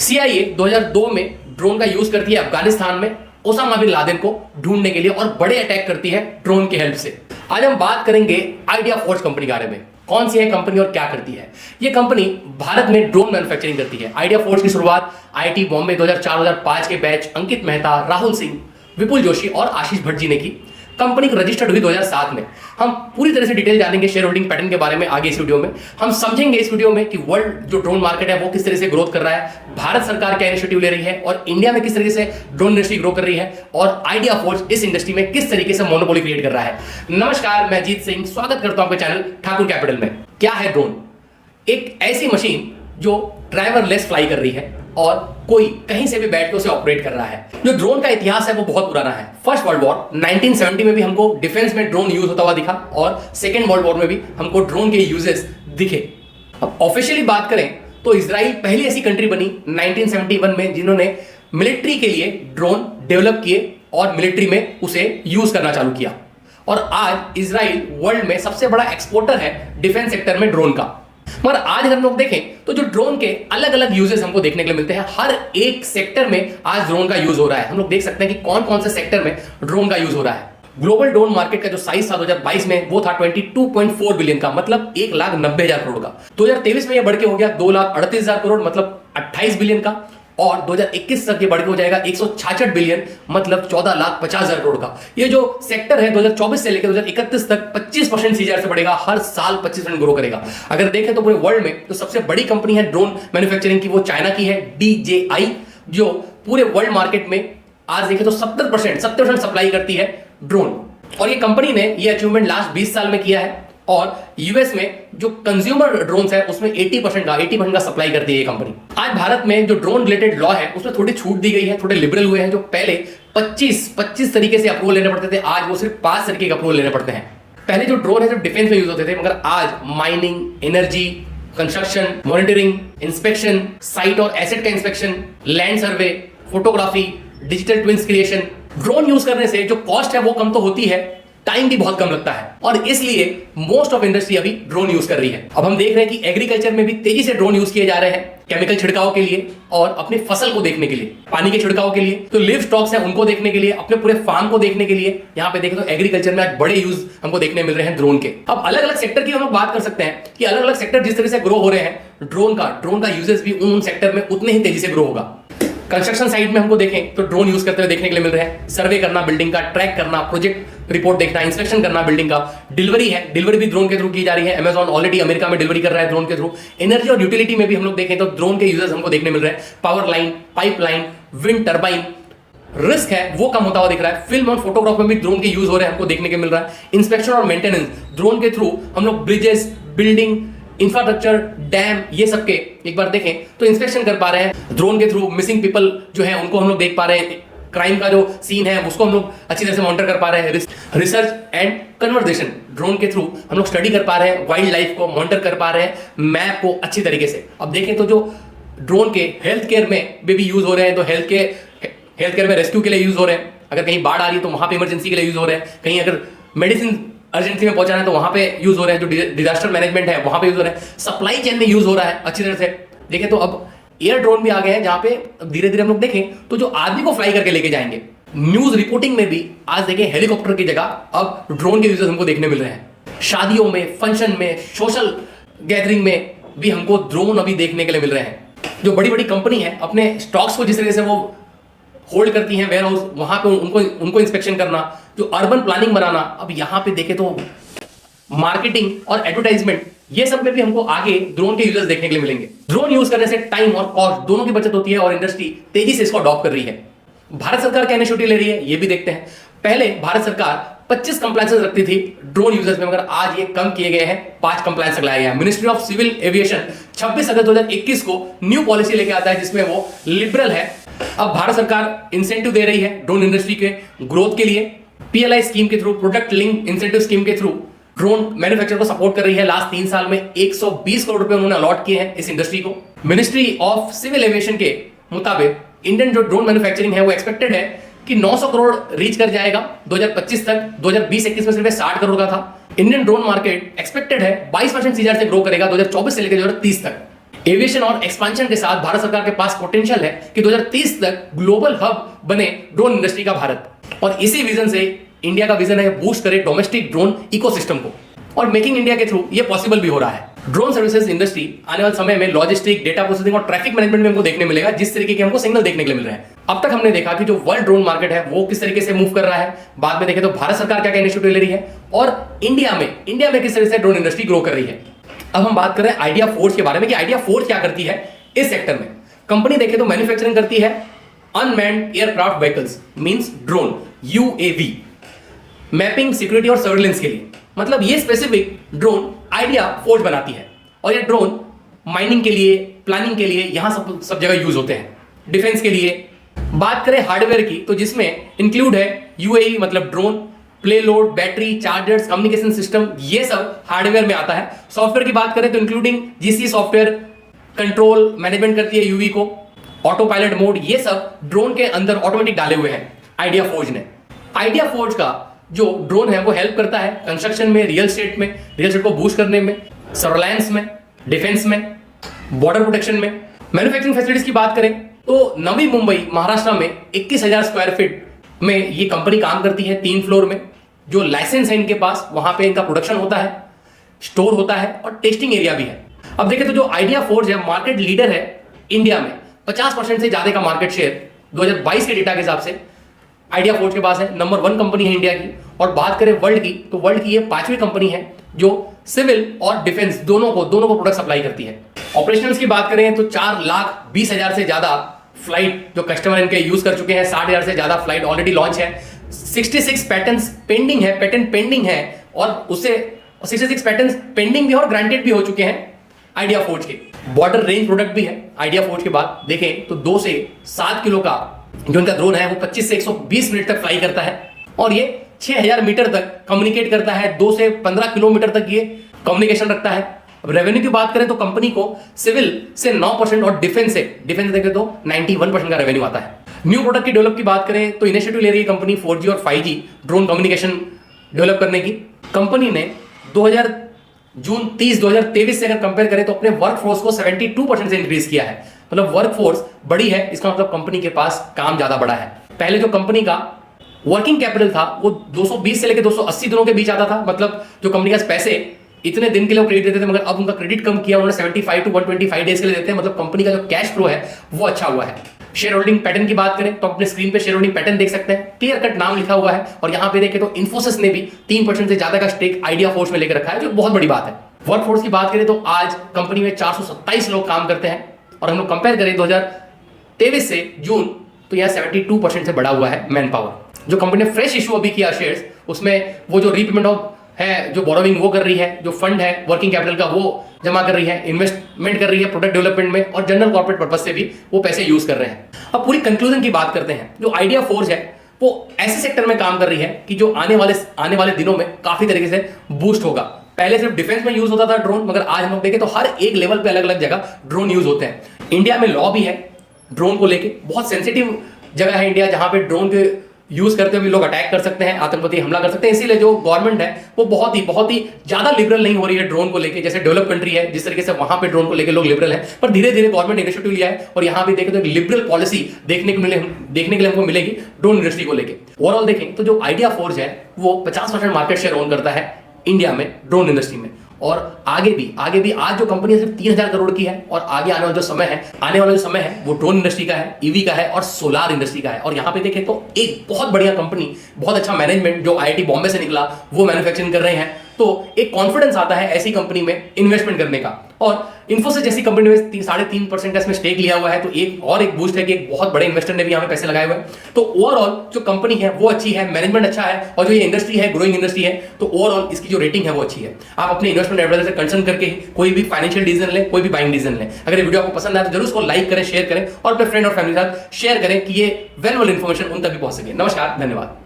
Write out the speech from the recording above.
CIA 2002 में drone का use करती है अफगानिस्तान में ओसामा बिन लादेन को ढूंढने के लिए और बड़े अटैक करती है ड्रोन की हेल्प से। आज हम बात करेंगे आइडिया फोर्स कंपनी के बारे में। कौन सी है कंपनी और क्या करती है? ये कंपनी भारत में ड्रोन मैन्युफैक्चरिंग करती है। आइडिया फोर्स की शुरुआत IIT बॉम्बे 2004-2005 के बैच अंकित मेहता, राहुल सिंह, विपुल जोशी और आशीष भट्ट जी ने की। कंपनी को रजिस्टर्ड हुई 2007 में। हम पूरी तरह से डिटेल जानेंगे शेयर होल्डिंग पैटर्न के बारे में आगे इस वीडियो में। हम समझेंगे इस वीडियो में कि वर्ल्ड जो ड्रोन मार्केट है वो किस तरह से ग्रोथ कर रहा है, भारत सरकार क्या इनिशिएटिव ले रही है और इंडिया में किस तरीके से ड्रोन इंडस्ट्री ग्रो कर रही है और आइडिया फोर्स इस इंडस्ट्री में किस तरीके से मोनोपोली क्रिएट कर रहा है। नमस्कार, मैं जीत सिंह स्वागत करता हूं आपके चैनल ठाकुर कैपिटल में। क्या है ड्रोन? एक ऐसी मशीन जो ड्राइवरलेस फ्लाई कर रही है और कोई कहीं से भी बैठ के उसे ऑपरेट कर रहा है। जो ड्रोन का इतिहास है वो बहुत पुराना है। फर्स्ट वर्ल्ड वॉर 1970 में भी हमको डिफेंस में ड्रोन यूज होता हुआ दिखा और सेकेंड वर्ल्ड वॉर में भी हमको ड्रोन के यूजेस दिखे। अब ऑफिशियली बात करें तो इजराइल पहली ऐसी कंट्री बनी 1971 में जिन्होंने मिलिट्री के लिए ड्रोन डेवलप किए और मिलिट्री में उसे यूज करना चालू किया। और आज इजराइल वर्ल्ड में सबसे बड़ा एक्सपोर्टर है डिफेंस सेक्टर में ड्रोन का। मगर आज अगर हम लोग देखें तो जो ड्रोन के अलग अलग यूजेस हमको देखने के लिए मिलते हैं। हर एक सेक्टर में आज ड्रोन का यूज हो रहा है। हम लोग देख सकते हैं कि कौन कौन से सेक्टर में ड्रोन का यूज हो रहा है। ग्लोबल ड्रोन मार्केट का जो साइज था 2022 में वो था 22.4 बिलियन का, मतलब 1,90,000 करोड़ का। 2023 में यह बढ़ के हो गया 2,38,000 करोड़, मतलब 28 बिलियन का। और 2021 तक ये बढ़ के हो जाएगा 166 बिलियन, मतलब 14,50,000 करोड़ का। ये जो सेक्टर है 2024 से लेकर 2031 तक 25% CAGR से बढ़ेगा, हर साल 25% ग्रो करेगा। अगर देखें तो पूरे वर्ल्ड में तो सबसे बड़ी कंपनी है ड्रोन मैन्युफैक्चरिंग की, वो चाइना की है DJI, जो पूरे वर्ल्ड मार्केट में आज देखें तो 70% सप्लाई करती है ड्रोन। और ये कंपनी ने ये अचीवमेंट लास्ट 20 साल में किया है। और यूएस में जो कंज्यूमर ड्रोन्स है उसमें 80% का सप्लाई करती है ये कंपनी। आज भारत में जो ड्रोन रिलेटेड लॉ है उसमें थोड़ी छूट दी गई है, थोड़े लिबरल हुए हैं। जो पहले 25 तरीके से अप्रूवल लेने पड़ते थे, आज वो सिर्फ 5 तरीके के अप्रूवल लेने पड़ते हैं। पहले जो ड्रोन है जो डिफेंस में यूज होते थे, मगर आज mining, energy, construction, monitoring, inspection, site और एसेट का inspection, land survey, photography, digital twins creation. Drone use करने से जो कॉस्ट है वो कम तो होती है, टाइम भी बहुत कम लगता है और इसलिए मोस्ट ऑफ इंडस्ट्री अभी ड्रोन यूज कर रही है। अब हम देख रहे हैं कि एग्रीकल्चर में भी तेजी से ड्रोन यूज किए जा रहे हैं, केमिकल छिड़काव के लिए और अपने फसल को देखने के लिए, पानी के छिड़काव के लिए, तो लिव स्टॉक्स हैं उनको देखने के लिए, अपने पूरे फार्म को देखने के लिए। यहाँ पे देखें तो एग्रीकल्चर में आज बड़े यूज हमको देखने मिल रहे हैं ड्रोन के। अब अलग अलग सेक्टर की हम लोग बात कर सकते हैं कि अलग अलग सेक्टर जिस तरह से ग्रो हो रहे हैं, ड्रोन का यूजेस भी उन सेक्टर में उतने ही तेजी से ग्रो होगा। कंस्ट्रक्शन साइट में हमको देखें तो ड्रोन यूज करते हुए देखने के लिए मिल रहे हैं। सर्वे करना बिल्डिंग का, ट्रैक करना, प्रोजेक्ट रिपोर्ट देखना, इंस्पेक्शन करना बिल्डिंग का। डिलीवरी भी ड्रोन के थ्रू की जा रही है। अमेजॉन ऑलरेडी अमेरिका में डिलीवरी कर रहा है ड्रोन के थ्रू। एनर्जी और यूटिलिटी में भी हम लोग देखें तो ड्रोन के यूजर्स हमको देखने मिल रहे हैं। Power line, pipeline, wind turbine, risk है वो कम होता हुआ दिख रहा है। फिल्म और फोटोग्राफ में भी ड्रोन के यूज हो रहे हैं, हमको देखने के मिल रहा है। इंस्पेक्शन और मेंटेनेंस ड्रोन के थ्रू हम लोग ब्रिजेस, बिल्डिंग, इंफ्रास्ट्रक्चर, डैम, ये सबके एक बार देखें तो इंस्पेक्शन कर पा रहे हैं ड्रोन के थ्रू। मिसिंग पीपल जो है उनको हम लोग देख पा रहे हैं। क्राइम का जो सीन है उसको हम लोग अच्छी तरह से मॉनिटर कर पा रहे हैं। रिसर्च एंड कन्वर्सेशन ड्रोन के थ्रू हम लोग स्टडी कर पा रहे हैं, वाइल्ड लाइफ को मॉनिटर कर पा रहे हैं, मैप को अच्छी तरीके से। अब देखें तो जो ड्रोन के हेल्थ केयर में भी यूज हो रहे हैं, तो हेल्थ केयर में रेस्क्यू के लिए यूज हो रहे हैं। अगर कहीं बाढ़ आ रही है तो वहां पे इमरजेंसी के लिए यूज हो रहे हैं। कहीं अगर मेडिसिन अर्जेंसी में पहुंचाना है तो वहां पे यूज हो रहे हैं। जो डिजास्टर मैनेजमेंट है वहां पे यूज हो रहे हैं। सप्लाई चेन में यूज हो रहा है अच्छी तरह से। देखें तो अब एयर ड्रोन भी आ गए हैं जहां पे धीरे धीरे हम लोग देखें तो जो आदमी को फ्लाई करके लेके जाएंगे। न्यूज रिपोर्टिंग में भी आज देखें हेलीकॉप्टर की जगह अब ड्रोन के यूजर्स हमको देखने मिल रहे हैं। शादियों में, फंक्शन में, सोशल गैदरिंग में भी हमको ड्रोन अभी देखने के लिए मिल रहे हैं। जो बड़ी बड़ी कंपनी है अपने स्टॉक्स को जिस तरह से वो होल्ड करती हैं वेयर हाउस, वहां पे उनको इंस्पेक्शन करना, जो अर्बन प्लानिंग बनाना। अब यहां पे देखें तो मार्केटिंग और एडवर्टाइजमेंट, ये सब में भी हमको आगे ड्रोन के यूजर्स देखने के लिए मिलेंगे। ड्रोन यूज करने से टाइम और कॉस्ट दोनों की बचत होती है और इंडस्ट्री तेजी से इसको अडॉप्ट कर रही है। भारत सरकार क्या इनिशिएटिव ले रही है ये भी देखते हैं। पहले भारत सरकार 25 कंप्लायंसेस रखती थी ड्रोन यूजर्स में, मगर आज ये कम किए गए हैं, 5 कंप्लायंस लाया गया है। मिनिस्ट्री ऑफ सिविल एविएशन 26 अगस्त 2021 को न्यू पॉलिसी लेके आता है जिसमें वो लिबरल है। अब भारत सरकार इंसेंटिव दे रही है ड्रोन इंडस्ट्री के ग्रोथ के लिए। PLI स्कीम के through, product link incentive scheme के थ्रू ड्रोन मैन्युफैक्चर को सपोर्ट कर रही है। लास्ट 3 साल में 120 करोड़ रुपए उन्होंने अलॉट किए हैं इस इंडस्ट्री को। मिनिस्ट्री ऑफ सिविल एविएशन के मुताबिक इंडियन जो ड्रोन मैन्युफैक्चरिंग है वो एक्सपेक्टेड है कि 900 करोड़ रीच कर जाएगा 2025 तक। 2020-21 में सिर्फ 60 करोड़ का था। इंडियन ड्रोन मार्केट एक्सपेक्टेड है 22% CAGR से ग्रो करेगा 2024 से लेकर 2030 तक। एविएशन और एक्सपेंशन के साथ भारत सरकार के पास पोटेंशियल है कि 2030 तक ग्लोबल हब बने ड्रोन इंडस्ट्री का भारत। और इसी विजन से इंडिया का विजन है बूस्ट करे डोमेस्टिक ड्रोन इकोसिस्टम को, और मेकिंग इंडिया के थ्रू ये पॉसिबल भी हो रहा है। ड्रोन सर्विसेज इंडस्ट्री आने वाले समय में लॉजिस्टिक, डेटा प्रोसेसिंग और ट्रैफिक मैनेजमेंट में हमको देखने मिलेगा, जिस तरीके के हमको सिग्नल देखने के लिए मिल रहे हैं। अब तक हमने देखा कि जो वर्ल्ड ड्रोन मार्केट है वो किस तरीके से मूव कर रहा है, बाद में देखें तो भारत सरकार क्या क्या इनिशिएटिव ले रही है, और इंडिया में किस तरह से ड्रोन इंडस्ट्री ग्रो कर रही है। अब हम बात करें आइडिया फोर्स के बारे में कि आइडिया फोर्स क्या करती है इस सेक्टर में। कंपनी देखें तो मैन्युफैक्चरिंग करती है unmanned aircraft vehicles means drone, UAV, mapping, security और सर्वेलेंस के लिए। मतलब ये स्पेसिफिक ड्रोन आइडिया फोर्स बनाती है, और ये ड्रोन माइनिंग के लिए, प्लानिंग के लिए यहां सब जगह यूज होते हैं। डिफेंस के लिए बात करें हार्डवेयर की तो जिसमें इंक्लूड है यूएवी मतलब drone, play load, battery, chargers, communication system, ये सब हार्डवेयर में आता है। सॉफ्टवेयर की बात करें तो including GC software, control management करती है यूवी को, ऑटो पायलट मोड, ये सब ड्रोन के अंदर ऑटोमेटिक डाले हुए हैं आइडिया फोर्ज ने। आइडिया फोर्ज का जो ड्रोन है वो हेल्प करता है कंस्ट्रक्शन में, रियल एस्टेट को बूस्ट करने में, सर्वेलांस में, डिफेंस में, बॉर्डर प्रोटेक्शन में। मैन्युफैक्चरिंग फैसिलिटीज की बात करें तो नवी मुंबई महाराष्ट्र में 21,000 स्क्वायर फीट में ये कंपनी काम करती है, 3 फ्लोर में। जो लाइसेंस है इनके पास, वहां पे इनका प्रोडक्शन होता है, स्टोर होता है और टेस्टिंग एरिया भी है। अब देखें तो जो आइडिया फोर्ज है मार्केट लीडर है इंडिया में, 50% से ज्यादा का मार्केट शेयर 2022 के डेटा के हिसाब से आइडिया फोर्ज के पास है। नंबर 1 कंपनी है इंडिया की। और बात करें वर्ल्ड की तो वर्ल्ड की ये 5वीं कंपनी है जो सिविल और डिफेंस दोनों को प्रोडक्ट सप्लाई करती है। ऑपरेशंस की बात करें तो 4,20,000 से ज्यादा फ्लाइट जो कस्टमर इनके यूज कर चुके हैं, 60,000 से ज्यादा फ्लाइट ऑलरेडी लॉन्च है, 66 पैटेंट पेंडिंग है और उससे 66 पैटेंट पेंडिंग भी और ग्रांटेड भी हो चुके हैं आइडिया फोर्ज के। बॉर्डर रेंज प्रोडक्ट भी है आइडिया फोर्ज के बाद देखें तो 2 से 7 किलो का जो इनका ड्रोन है वो 25 से 120 मिनट तक फ्लाई करता है, और ये 6,000 मीटर तक कम्युनिकेट करता है, 2 से 15 किलोमीटर तक ये कम्युनिकेशन रखता है। अब रेवेन्यू की बात करें तो कंपनी को सिविल से 9% और डिफेंस देखें तो 91% का रेवेन्यू आता है। न्यू प्रोडक्ट की डेवलप की बात करें तो इनिशिएटिव ले रही है कंपनी 4G और 5G ड्रोन कम्युनिकेशन डेवलप करने की। कंपनी ने जून 30 2023 से अगर कंपेयर करें तो अपने वर्कफोर्स को 72% से इंक्रीज किया है। मतलब वर्कफोर्स बड़ी है, इसका मतलब कंपनी के पास काम ज्यादा बड़ा है। पहले जो कंपनी का वर्किंग कैपिटल था वो 220 से लेकर 280 दिनों के बीच आता था। मतलब जो कंपनी के पास पैसे इतने दिन के लिए क्रेडिट देते थे, मगर अब उनका क्रेडिट कम किया, उन्होंने 75 to 125 डेज के लिए देते हैं। मतलब कंपनी का जो कैश फ्लो है वो अच्छा हुआ है। शेयर होल्डिंग पैटर्न की बात करें तो अपने स्क्रीन पे शेयर होल्डिंग पैटर्न देख सकते हैं, क्लियर कट नाम लिखा हुआ है। और यहां पे देखें तो इन्फोसिस ने भी 3% से ज्यादा का स्टेक आइडिया फोर्स में लेकर रखा है, जो बहुत बड़ी बात है। वर्कफोर्स की बात करें तो आज कंपनी में 427 लोग काम करते हैं, और हम लोग कंपेयर करें 2023 से जून तो यह 72% से बढ़ा हुआ है मैन पावर। जो कंपनी ने फ्रेश इशू अभी किया शेयर्स, उसमें वो जो रीपेमेंट ऑफ है, जो बोरोविंग वो कर रही है, जो फंड है वर्किंग कैपिटल का वो जमा कर रही है, इन्वेस्टमेंट कर रही है प्रोडक्ट डेवलपमेंट में, और जनरल कॉर्पोरेट पर्पस से भी वो पैसे यूज कर रहे हैं। अब पूरी कंक्लूजन की बात करते हैं। जो आइडिया फोर्स है वो ऐसे सेक्टर में काम कर रही है कि जो आने वाले दिनों में काफी तरीके से बूस्ट होगा। पहले सिर्फ डिफेंस में यूज होता था ड्रोन, मगर आज हम लोग देखें तो हर एक लेवल पे अलग अलग जगह ड्रोन यूज होते हैं। इंडिया में लॉ भी है ड्रोन को लेके, बहुत सेंसिटिव जगह है इंडिया जहां पे ड्रोन के यूज करते हुए लोग अटैक कर सकते हैं, आतंकवादी हमला कर सकते हैं। इसीलिए जो गवर्नमेंट है वो बहुत ही ज्यादा लिबरल नहीं हो रही है ड्रोन को लेके। जैसे डेवलप कंट्री है जिस तरीके से वहां पे ड्रोन को लेके लोग लिबरल हैं, पर धीरे धीरे गवर्नमेंट ने इनिशिएटिव लिया है और यहां भी देखें तो एक लिबरल पॉलिसी देखने के लिए हमको मिलेगी ड्रोन इंडस्ट्री को लेके। ओवरऑल देखें तो जो आइडिया फोर्स है वो 50% मार्केट शेयर ओन करता है इंडिया में ड्रोन इंडस्ट्री में, और आगे भी आज जो कंपनी सिर्फ 3,000 करोड़ की है, और आगे आने वाला जो समय है वो ड्रोन इंडस्ट्री का है, ईवी का है और सोलार इंडस्ट्री का है। और यहाँ पे देखें तो एक बहुत बढ़िया कंपनी, बहुत अच्छा मैनेजमेंट जो IIT बॉम्बे से निकला वो मैन्युफैक्चरिंग कर रहे हैं, तो एक कॉन्फिडेंस आता है ऐसी कंपनी में इन्वेस्टमेंट करने का। और इन्फोसिस जैसी कंपनी में 3.5% का इसमें स्टेक लिया हुआ है, तो एक बूस्ट है कि एक बहुत बड़े इन्वेस्टर ने भी यहाँ पे पैसे लगाए हुए हैं। तो ओवरऑल जो कंपनी है वो अच्छी है, मैनेजमेंट अच्छा है, और जो ये इंडस्ट्री है ग्रोइंग इंडस्ट्री है, तो ओवरऑल इसकी जो रेटिंग है वो अच्छी है। आप अपने इन्वेस्टमेंट एडवाइजर से कंसल्ट करके कोई भी फाइनेंशियल डिसीजन लें, कोई भी बाइंग डिसीजन लें। अगर ये वीडियो आपको पसंद आए तो जरूर उसको लाइक करें, शेयर करें और अपने फ्रेंड और फैमिली के साथ शेयर करें कि ये वैल्यूएबल इन्फॉर्मेशन उन तक भी पहुंच सके। नमस्कार, धन्यवाद।